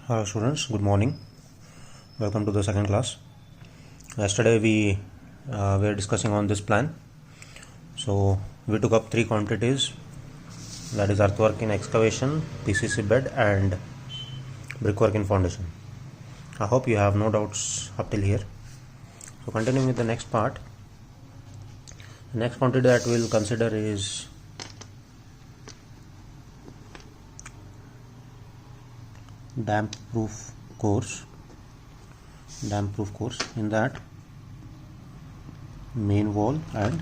Hello students, good morning. Welcome to the second class. Yesterday we were discussing on this plan. So we took up three quantities, that is earthwork in excavation, PCC bed and brickwork in foundation. I hope you have no doubts up till here. So continuing with the next part, the next quantity that we will consider is damp proof course. In that main wall and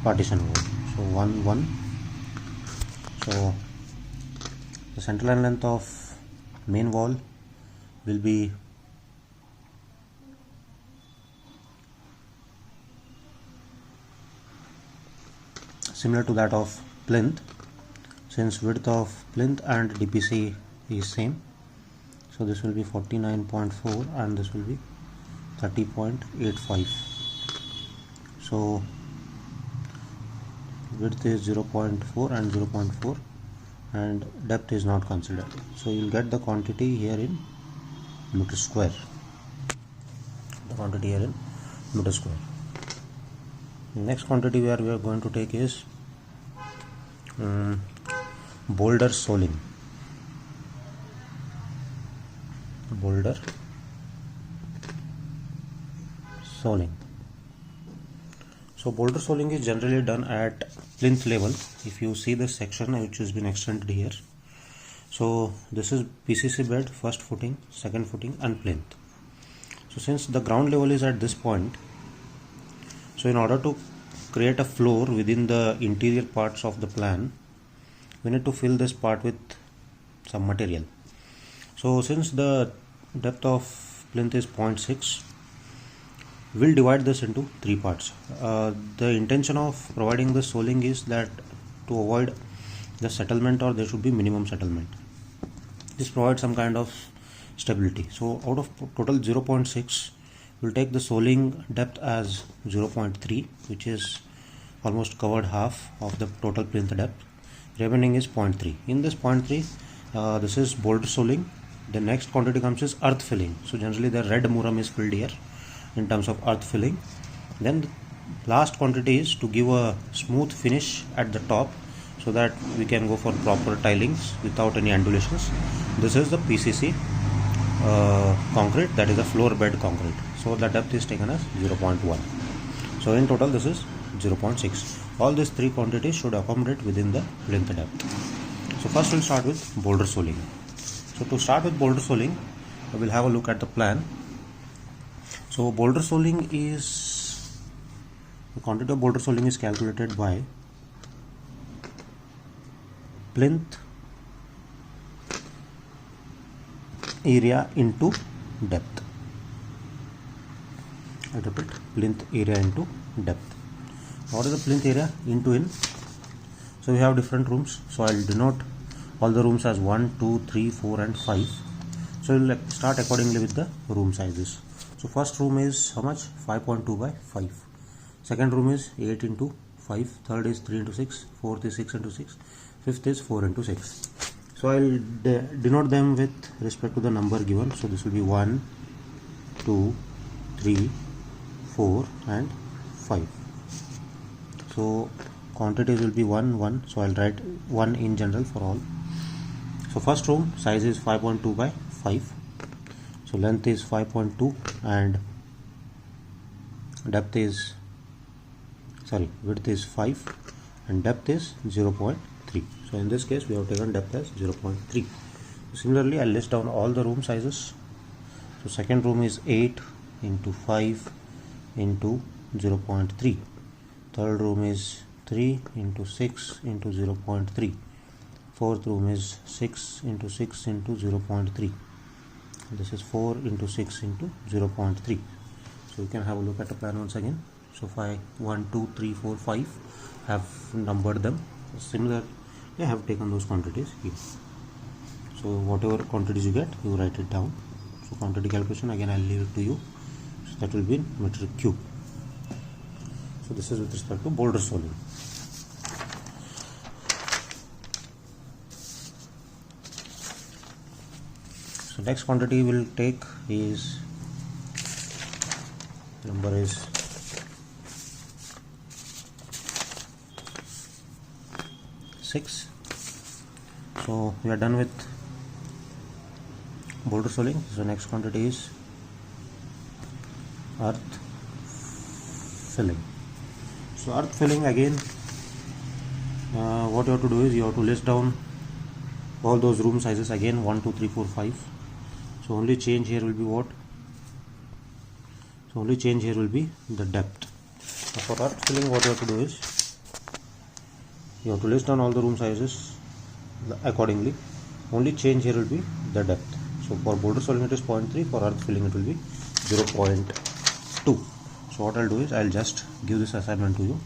partition wall. So 1 So the central line length of main wall will be similar to that of plinth, since width of plinth and DPC is same. So this will be 49.4 and this will be 30.85. so width is 0.4 and 0.4 and depth is not considered. So you will get the quantity here in meter square. Next quantity where we are going to take is boulder soling. So boulder soling is generally done at plinth level. If you see this section which has been extended here, so this is PCC bed, first footing, second footing and plinth. So since the ground level is at this point, so in order to create a floor within the interior parts of the plan, we need to fill this part with some material. So since the depth of plinth is 0.6, we'll divide this into three parts. The intention of providing the soling is that to avoid the settlement, or there should be minimum settlement. This provides some kind of stability. So out of total 0.6, we'll take the soling depth as 0.3, which is almost covered half of the total plinth depth. Remaining is 0.3. In this 0.3, this is boulder soling. The next quantity comes is earth filling. So generally the red muram is filled here in terms of earth filling. Then the last quantity is to give a smooth finish at the top so that we can go for proper tilings without any undulations. This is the PCC concrete, that is a floor bed concrete. So the depth is taken as 0.1. So in total this is 0.6. All these three quantities should accommodate within the plinth depth. So first we'll start with boulder soling. So to start with boulder soling, we'll have a look at the plan. So boulder soling is, the quantity of boulder soling is calculated by plinth area into depth. I repeat, plinth area into depth. What is the plinth area? Into in. So we have different rooms. So I'll denote all the rooms as 1, 2, 3, 4 and 5. So we'll start accordingly with the room sizes. So first room is how much? 5.2 by 5. Second room is 8 into 5. Third is 3 into 6. Fourth is 6 into 6. Fifth is 4 into 6. So I'll denote them with respect to the number given. So this will be 1, 2, 3, 4 and 5. So quantities will be 1, 1. So I'll write 1 in general for all. So first room size is 5.2 by 5. So length is 5.2 and width is 5 and depth is 0.3. So in this case we have taken depth as 0.3. Similarly, I'll list down all the room sizes. So second room is 8 into 5 into 0.3. Third room is 3 into 6 into 0.3. Fourth room is 6 into 6 into 0.3. This is 4 into 6 into 0.3. So you can have a look at the plan once again. So 5, 1, 2, 3, 4, 5 have numbered them. Similarly, I have taken those quantities here. So whatever quantities you get, you write it down. So quantity calculation again I'll leave it to you. So that will be in metric cube. So this is with respect to boulder soling. So next quantity we'll take is, number is 6. So we are done with boulder soling. So next quantity is earth filling. So earth filling, again what you have to do is you have to list down all those room sizes again, 1 2 3 4 5. So only change here will be what? So only change here will be the depth. Now for earth filling, what you have to do is you have to list down all the room sizes accordingly. Only change here will be the depth. So for boulder soling it is 0.3, for earth filling it will be 0.2. So what I'll do is I'll just give this assignment to you.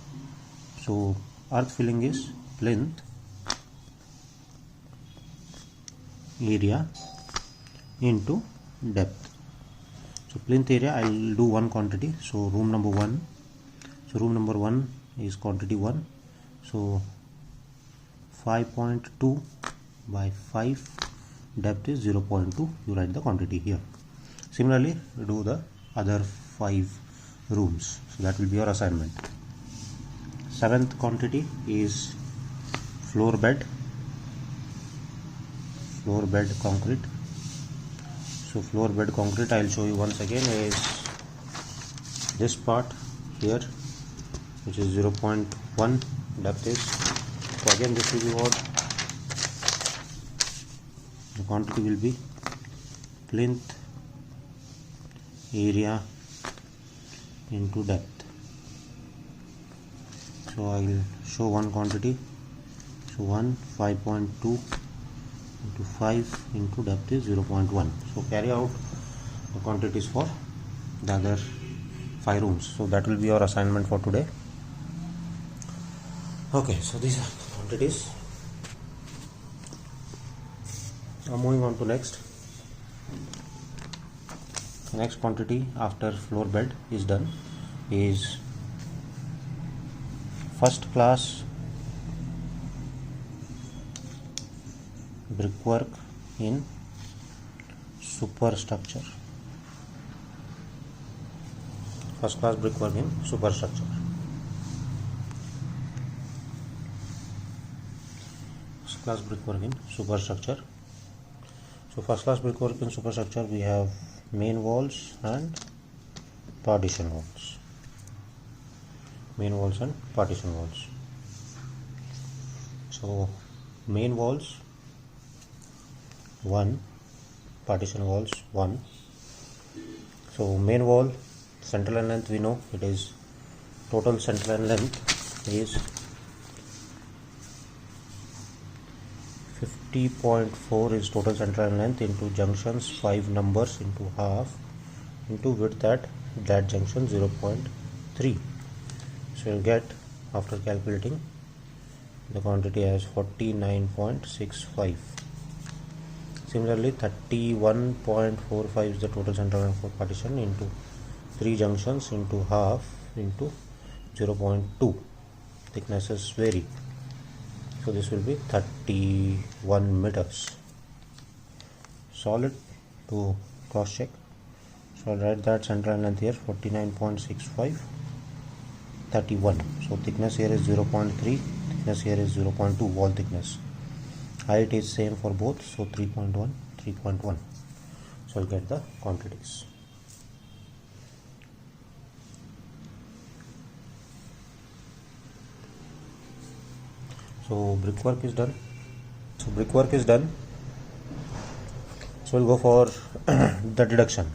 So earth filling is plinth area into depth. So plinth area, I'll do one quantity. So room number 1. So room number 1 is quantity 1. So 5.2 by 5, depth is 0.2. You write the quantity here. Similarly, do the other 5 rooms. So that will be your assignment. 7th quantity is floor bed concrete. So floor bed concrete, I will show you once again, is this part here, which is 0.1 depth is. So again this will be what? The quantity will be plinth area into depth. So I will show one quantity. So 5.2 into 5 into depth is 0.1. So carry out the quantities for the other 5 rooms. So that will be your assignment for today. Okay, so these are the quantities. Now moving on to next. The next quantity after floor bed is done is first class brickwork in superstructure. First class brickwork in superstructure. First class brickwork in superstructure. So first class brickwork in superstructure, we have main walls and partition walls. Main walls and partition walls. So main walls 1, partition walls 1. So main wall central line length, we know it is total central line length is 50.4 is total central line length into junctions 5 numbers into half into width at that junction 0.3. So you'll get, after calculating, the quantity as 49.65. Similarly, 31.45 is the total central line for partition into 3 junctions into half into 0.2. Thicknesses vary. So this will be 31 meters. Solid to cross check. So I'll write that central length here, 49.65, 31. So thickness here is 0.3, thickness here is 0.2, wall thickness. Height is same for both, so 3.1, 3.1. So I'll get the quantities. So brickwork is done. So we'll go for the deduction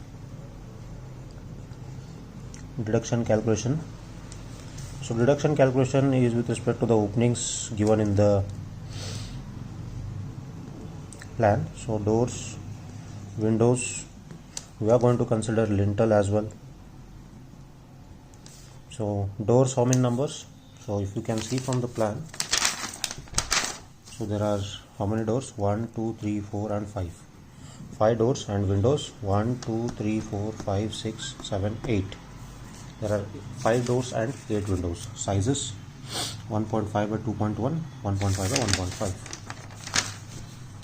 calculation. So deduction calculation is with respect to the openings given in the plan. So doors, windows, we are going to consider lintel as well. So doors, how many numbers? So if you can see from the plan, so there are how many doors? 1, 2, 3, 4 and 5. 5 doors, and windows 1, 2, 3, 4, 5, 6, 7, 8. There are 5 doors and 8 windows. Sizes 1.5 by 2.1, 1.5 by 1.5.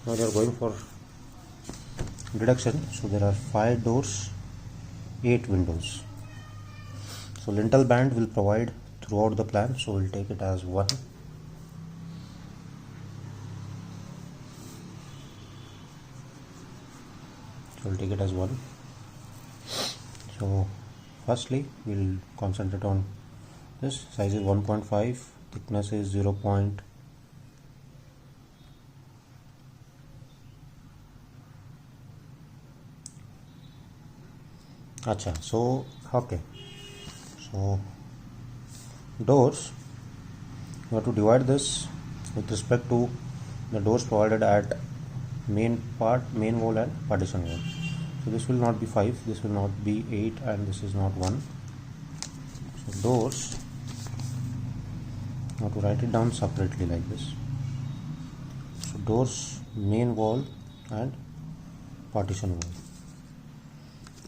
Now they are going for deduction. So there are 5 doors, 8 windows. So lintel band will provide throughout the plan, so we'll take it as 1. So we'll take it as 1. So firstly we'll concentrate on this. Size is 1.5, thickness is 0. Acha, so okay, so doors, you have to divide this with respect to the doors provided at main wall and partition wall. So this will not be 5, this will not be 8, and this is not 1. So doors, you have to write it down separately like this. So doors, main wall and partition wall.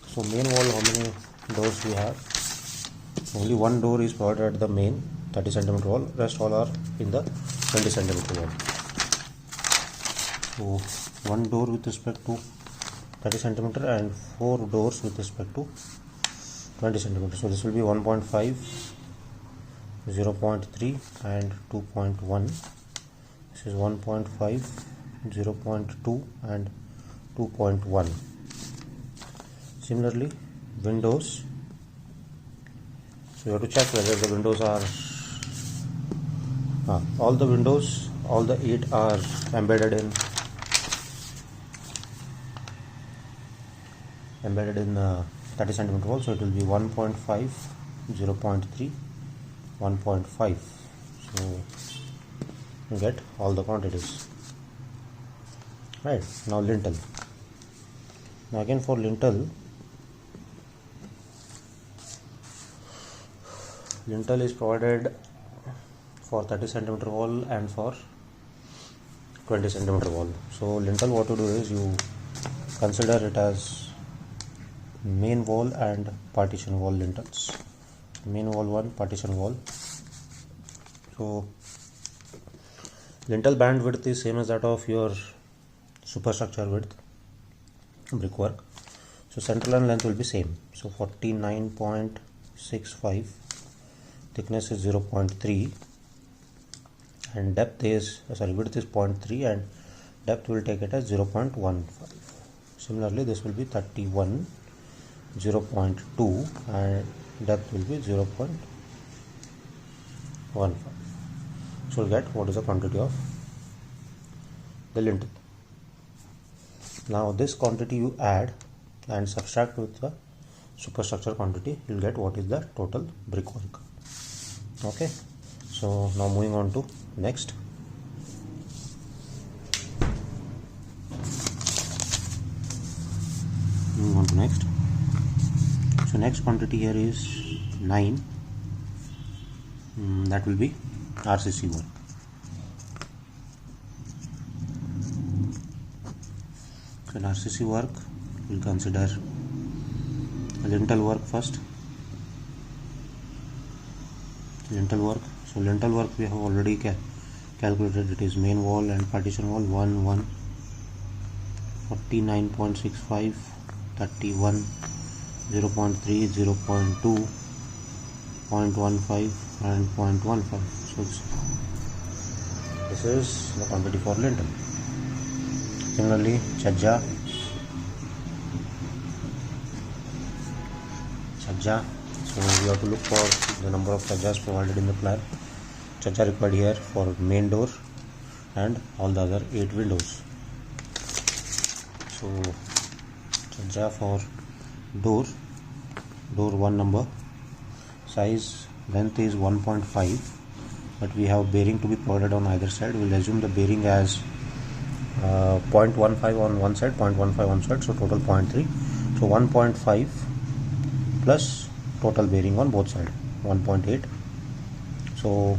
So main wall, how many doors we have? Only one door is provided at the main 30 cm wall, rest all are in the 20 cm wall. So one door with respect to 30 cm and 4 doors with respect to 20 cm. So this will be 1.5, 0.3 and 2.1. This is 1.5, 0.2 and 2.1. Similarly, windows, so you have to check whether the windows are all the windows, all the 8 are embedded in 30 cm wall, so it will be 1.5, 0.3, 1.5. so you get all the quantities. Right, now lintel. Now again for lintel is provided for 30 cm wall and for 20 cm wall. So lintel, what to do is you consider it as main wall and partition wall lintels. Main wall 1, partition wall. So lintel band width is same as that of your superstructure width brickwork. So central and length will be same. So 49.65, thickness is 0.3 and depth is width is 0.3 and depth will take it as 0.15. Similarly this will be 31, 0.2 and depth will be 0.15. So we'll get what is the quantity of the lintel. Now this quantity you add and subtract with the superstructure quantity, you will get what is the total brickwork. Okay, so now moving on to next. Moving on to next. So next quantity here is 9. That will be RCC work. So in RCC work, we will consider lintel work first. Lintel work. So lintel work we have already calculated. It is main wall and partition wall 1, 1, 49.65, 31, 0.3, 0.2, 0.15 and 0.15. So this is the quantity for lintel. Similarly, chajja. So we have to look for the number of chajjas provided in the plan. Chajja required here for main door and all the other 8 windows. So chajja for door 1 number, size length is 1.5, but we have bearing to be provided on either side. We will assume the bearing as 0.15 on one side, 0.15 on side, so total 0.3. So 1.5 plus total bearing on both sides, 1.8. So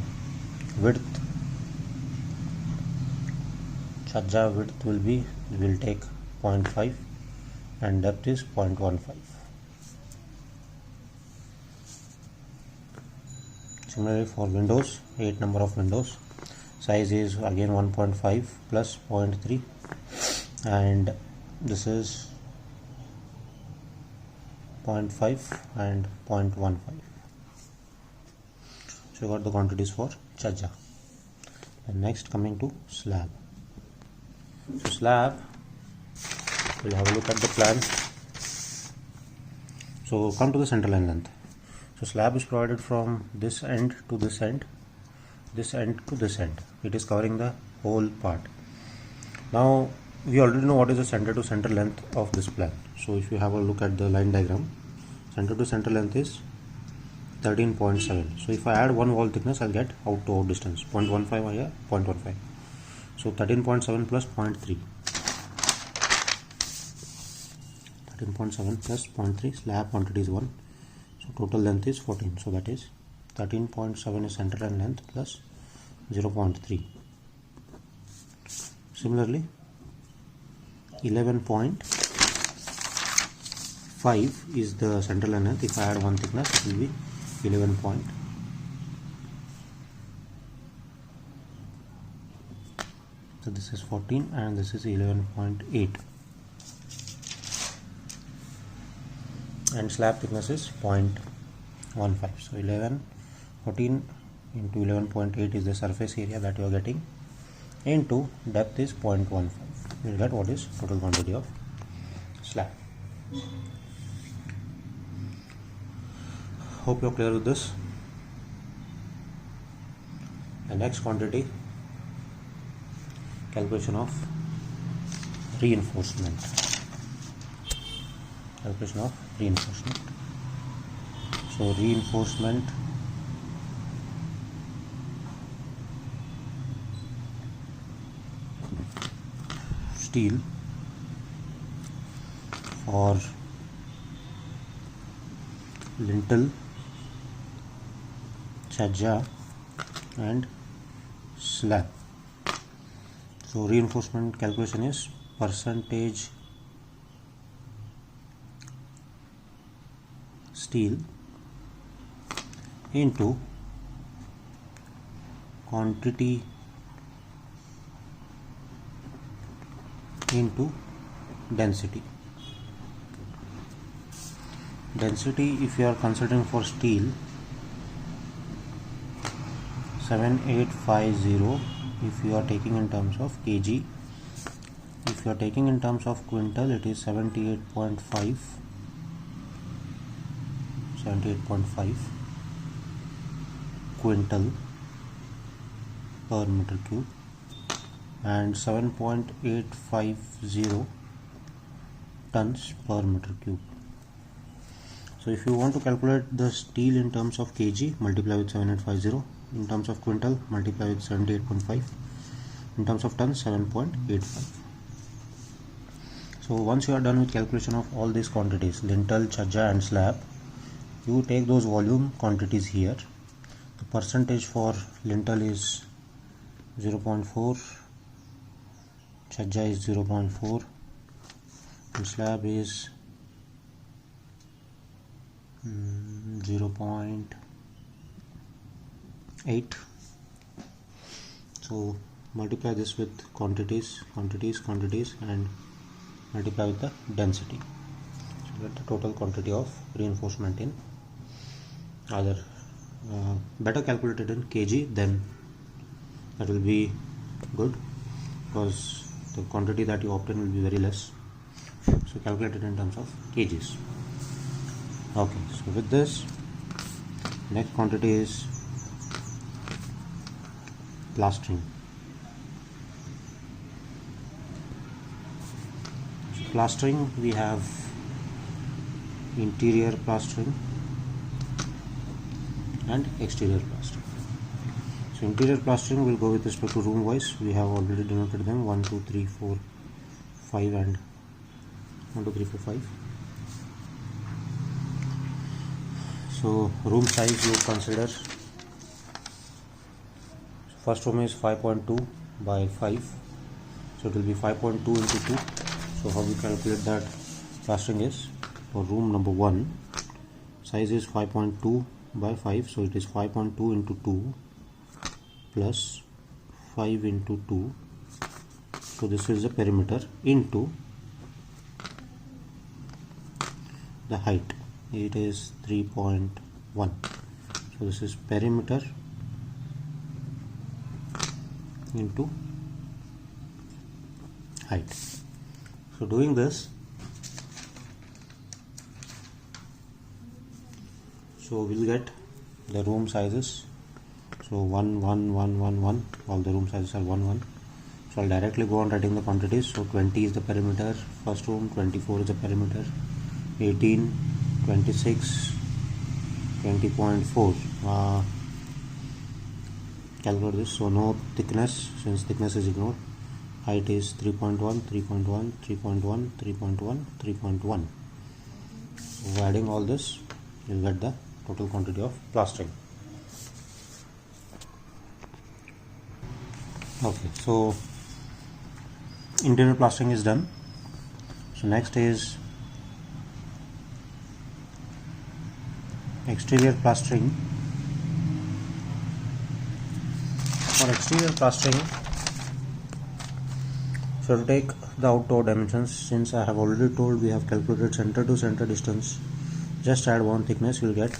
width, chajja width will be, we will take 0.5 and depth is 0.15. Similarly for windows, 8 number of windows, size is again 1.5 plus 0.3 and this is 0.5 and 0.15. So you got the quantities for Chajja. And next coming to slab. So slab, we'll have a look at the plan. So come to the center line length. So slab is provided from this end to this end, this end to this end. It is covering the whole part. Now we already know what is the center to center length of this plan. So if you have a look at the line diagram, center to center length is 13.7. So if I add one wall thickness, I'll get out to out distance 0.15 here, 0.15. So 13.7 plus 0.3. 13.7 plus 0.3, slab quantity is 1. So total length is 14. So that is 13.7 is center line length plus 0.3. Similarly, 11.5 is the center line length. If I add one thickness, it will be 11 point. So this is 14 and this is 11.8. And slab thickness is 0.15. So 14 into 11.8 is the surface area that you are getting, into depth is 0.15. You will get what is total quantity of slab. Hope you are clear with this. The next quantity, calculation of reinforcement. Calculation of reinforcement. So reinforcement steel for lintel, Chajja and slab. So reinforcement calculation is percentage steel into quantity into density. Density, if you are considering for steel, 7850 if you are taking in terms of kg. If you are taking in terms of quintal, it is 78.5 quintal per meter cube and 7.850 tons per meter cube. So if you want to calculate the steel in terms of kg, multiply with 7850. In terms of quintal, multiply with 78.5. In terms of tons, 7.85. So once you are done with calculation of all these quantities, lintel, Chajja and slab, you take those volume quantities here. The percentage for lintel is 0.4, Chajja is 0.4 and slab is 0.8. So multiply this with quantities and multiply with the density. So get the total quantity of reinforcement in either better calculated in kg, then that will be good because the quantity that you obtain will be very less. So calculate it in terms of kgs. Okay, so with this, next quantity is plastering. So plastering, we have interior plastering and exterior plastering. So interior plastering will go with respect to room wise. We have already denoted them 1, 2, 3, 4, 5 and 1, 2, 3, 4, 5. So room size you consider, first room is 5.2 by 5, so it will be 5.2 into 2. So how we calculate that plastering is, for room number 1, size is 5.2 by 5, so it is 5.2 into 2 plus 5 into 2. So this is the perimeter into the height. it is 3.1. So this is perimeter into height. So doing this, so we'll get the room sizes. So 1 1 1 1 1, all the room sizes are 1 1. So I'll directly go on writing the quantities. So 20 is the perimeter, first room, 24 is the perimeter, 18, 26, 20.4. Calculate this. So no thickness, since thickness is ignored. Height is 3.1, 3.1, 3.1, 3.1, 3.1. So adding all this, you'll get the total quantity of plastering. Okay, so interior plastering is done. So next is exterior plastering. For exterior plastering, so to take the outdoor dimensions, since I have already told we have calculated center to center distance, just add one thickness, you will get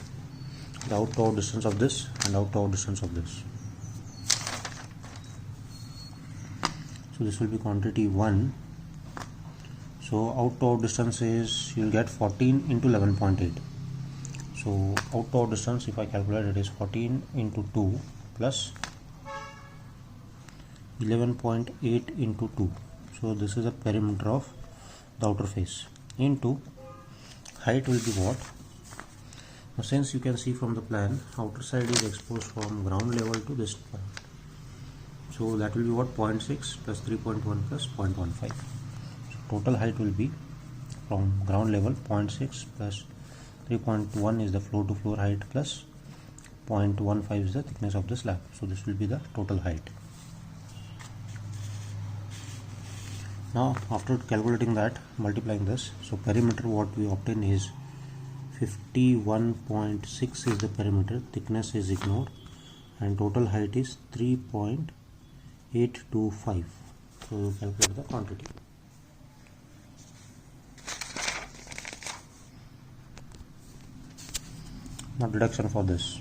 the outdoor distance of this and outdoor distance of this. So this will be quantity 1. So outdoor distance is, you will get 14 into 11.8. So outdoor distance, if I calculate, it is 14 into 2 plus 11.8 into 2. So this is a perimeter of the outer face into height will be what? Now since you can see from the plan, outer side is exposed from ground level to this point. So that will be what? 0.6 plus 3.1 plus 0.15. So total height will be from ground level 0.6 plus 3.1 is the floor to floor height plus 0.15 is the thickness of the slab. So this will be the total height. Now after calculating that, multiplying this, so perimeter what we obtain is 51.6 is the perimeter, thickness is ignored, and total height is 3.825. So you calculate the quantity. Now deduction for this.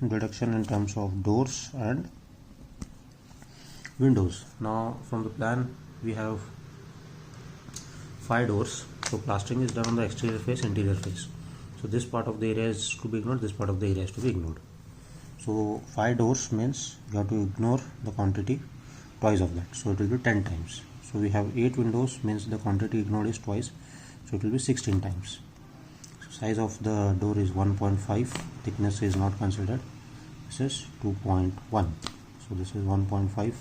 Deduction in terms of doors and windows. Now from the plan we have 5 doors. So plastering is done on the exterior face, interior face. So this part of the area is to be ignored, this part of the area is to be ignored. So 5 doors means you have to ignore the quantity twice of that. So it will be 10 times. So we have 8 windows, means the quantity ignored is twice. So it will be 16 times. So size of the door is 1.5, thickness is not considered. This is 2.1. So this is 1.5,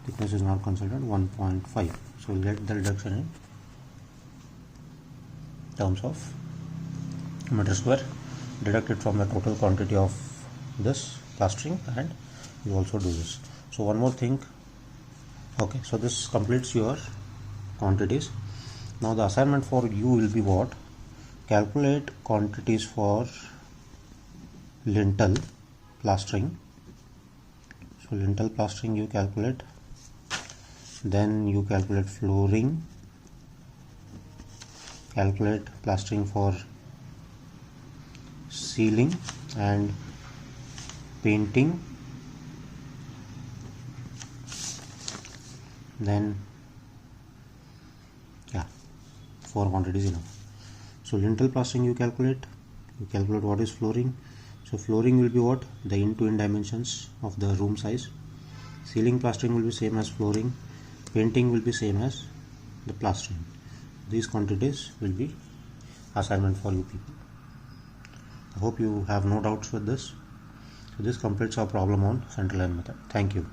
thickness is not considered, 1.5. So we'll get the reduction in terms of meter square deducted from the total quantity of this plastering, and you also do this. So one more thing. Okay, so this completes your quantities. Now the assignment for you will be what? Calculate quantities for lintel plastering. So lintel plastering you calculate, then you calculate flooring, calculate plastering for ceiling and painting, then 4 quantities enough. So lintel plastering you calculate what is flooring. So flooring will be what? The in-to-in dimensions of the room size. Ceiling plastering will be same as flooring. Painting will be same as the plastering. These quantities will be assignment for you people. I hope you have no doubts with this. So this completes our problem on central line method. Thank you.